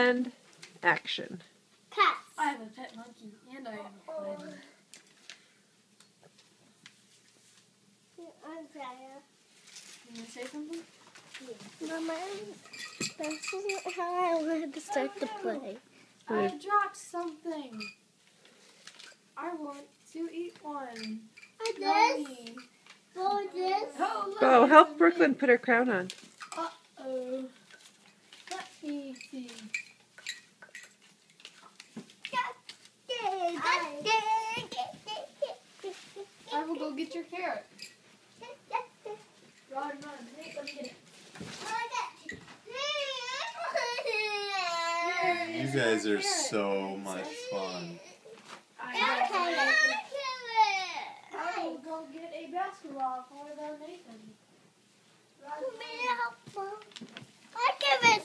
And action. Cats. I have a pet monkey and I have a friend. I'm tired. You want to say something? Mama, this isn't how I wanted to start to play. I dropped something. I want to eat one. This? Yummy. Oh, this? Oh, look, Oh, it's help a Brooklyn mint. put her crown on. Uh-oh. Let me see. I will go get your carrot. Run. Hey, let me get it. You guys are so much fun. I will go get a basketball for the Nathan. I give it.